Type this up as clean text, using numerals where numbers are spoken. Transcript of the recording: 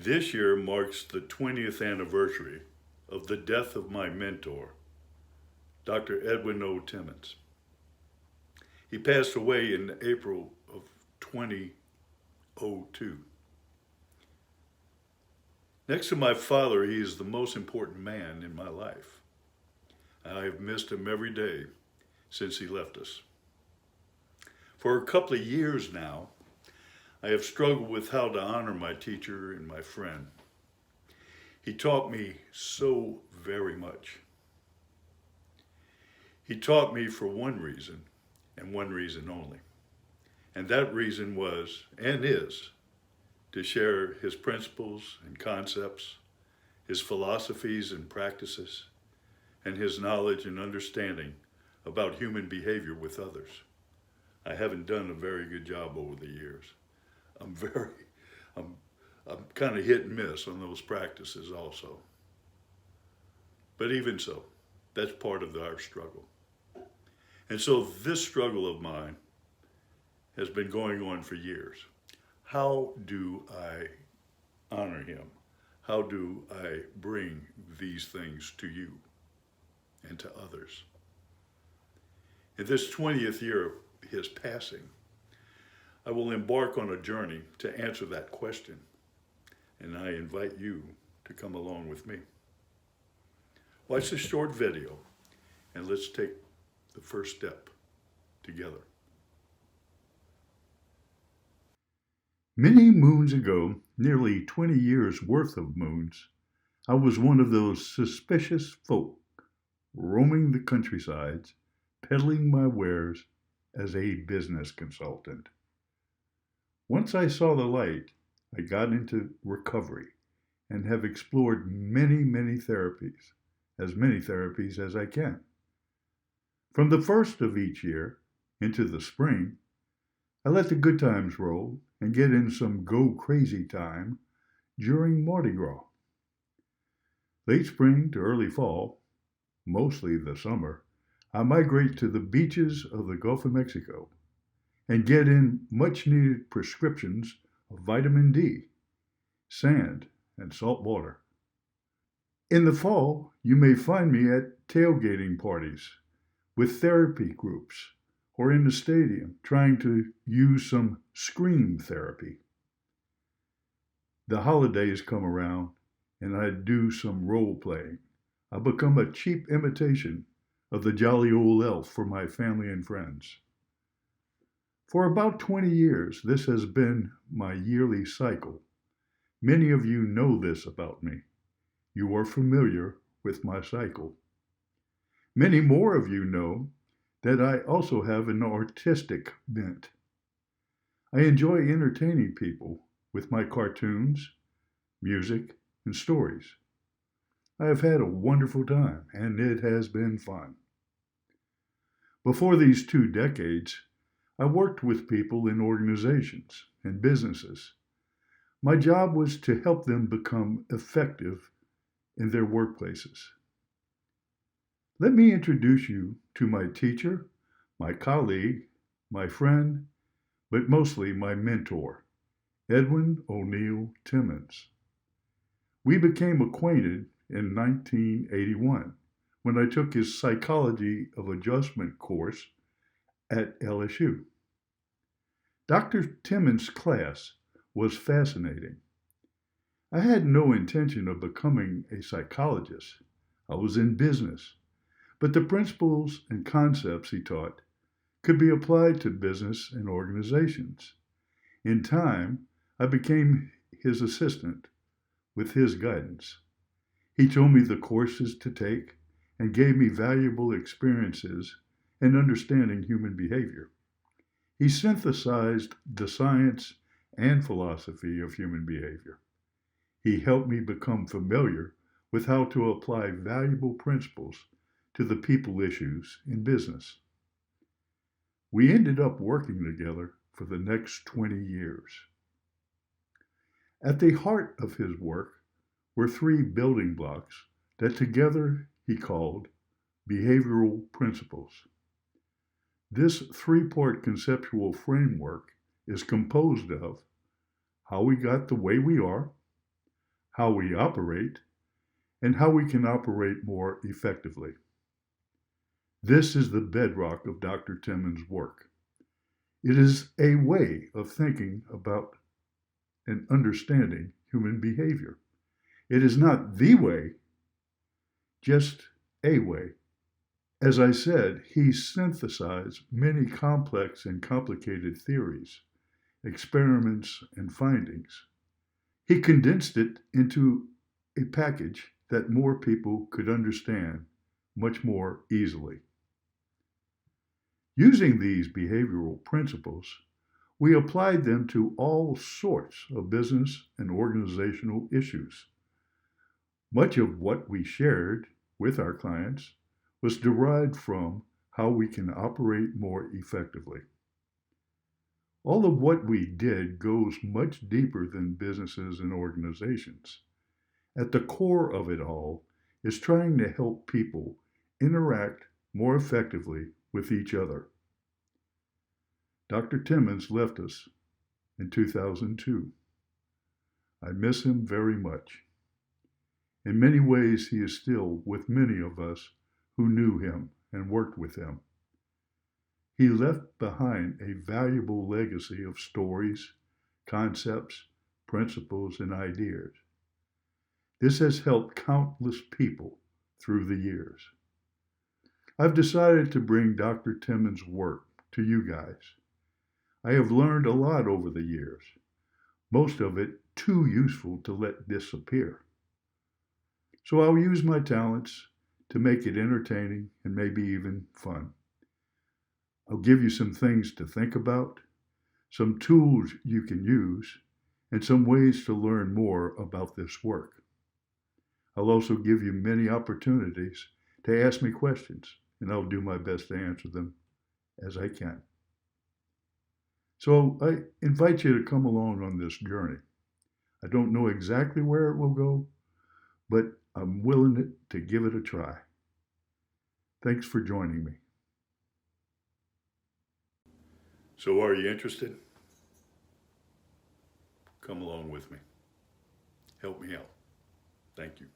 This year marks the 20th anniversary of the death of my mentor, Dr. Edwin O. Timmons. He passed away in April of 2002. Next to my father, he is the most important man in my life. I have missed him every day since he left us. For a couple of years now, I have struggled with how to honor my teacher and my friend. He taught me so very much. He taught me for one reason, and one reason only. And that reason was, and is, to share his principles and concepts, his philosophies and practices, and his knowledge and understanding about human behavior with others. I haven't done a very good job over the years. I'm I'm kind of hit and miss on those practices also. But even so, that's part of our struggle. And so this struggle of mine has been going on for years. How do I honor him? How do I bring these things to you and to others? In this 20th year of his passing, I will embark on a journey to answer that question, and I invite you to come along with me. Watch this short video, and let's take the first step together. Many moons ago, nearly 20 years worth of moons, I was one of those suspicious folk roaming the countrysides, peddling my wares as a business consultant. Once I saw the light, I got into recovery and have explored many therapies as I can. From the first of each year into the spring, I let the good times roll and get in some go crazy time during Mardi Gras. Late spring to early fall, mostly the summer, I migrate to the beaches of the Gulf of Mexico and get in much needed prescriptions of vitamin D, sand, and salt water. In the fall, you may find me at tailgating parties with therapy groups or in the stadium trying to use some scream therapy. The holidays come around and I do some role playing. I become a cheap imitation of the jolly old elf for my family and friends. For about 20 years, this has been my yearly cycle. Many of you know this about me. You are familiar with my cycle. Many more of you know that I also have an artistic bent. I enjoy entertaining people with my cartoons, music, and stories. I have had a wonderful time, and it has been fun. Before these 2 decades, I worked with people in organizations and businesses. My job was to help them become effective in their workplaces. Let me introduce you to my teacher, my colleague, my friend, but mostly my mentor, Edwin O'Neal Timmons. We became acquainted in 1981 when I took his Psychology of Adjustment course at LSU. Dr. Timmons' class was fascinating. I had no intention of becoming a psychologist. I was in business. But the principles and concepts he taught could be applied to business and organizations. In time, I became his assistant with his guidance. He told me the courses to take and gave me valuable experiences in understanding human behavior. He synthesized the science and philosophy of human behavior. He helped me become familiar with how to apply valuable principles to the people issues in business. We ended up working together for the next 20 years. At the heart of his work were 3 building blocks that together he called behavioral principles. This 3-part conceptual framework is composed of how we got the way we are, how we operate, and how we can operate more effectively. This is the bedrock of Dr. Timmons' work. It is a way of thinking about and understanding human behavior. It is not the way, just a way. As I said, he synthesized many complex and complicated theories, experiments, and findings. He condensed it into a package that more people could understand much more easily. Using these behavioral principles, we applied them to all sorts of business and organizational issues. Much of what we shared with our clients was derived from how we can operate more effectively. All of what we did goes much deeper than businesses and organizations. At the core of it all is trying to help people interact more effectively with each other. Dr. Timmons left us in 2002. I miss him very much. In many ways, he is still with many of us who knew him and worked with him. He left behind a valuable legacy of stories, concepts, principles, and ideas. This has helped countless people through the years. I've decided to bring Dr. Timmons' work to you guys. I have learned a lot over the years, most of it too useful to let disappear. So I'll use my talents to make it entertaining and maybe even fun. I'll give you some things to think about, some tools you can use, and some ways to learn more about this work. I'll also give you many opportunities to ask me questions, and I'll do my best to answer them as I can. So I invite you to come along on this journey. I don't know exactly where it will go, but I'm willing to give it a try. Thanks for joining me. So are you interested? Come along with me. Help me out. Thank you.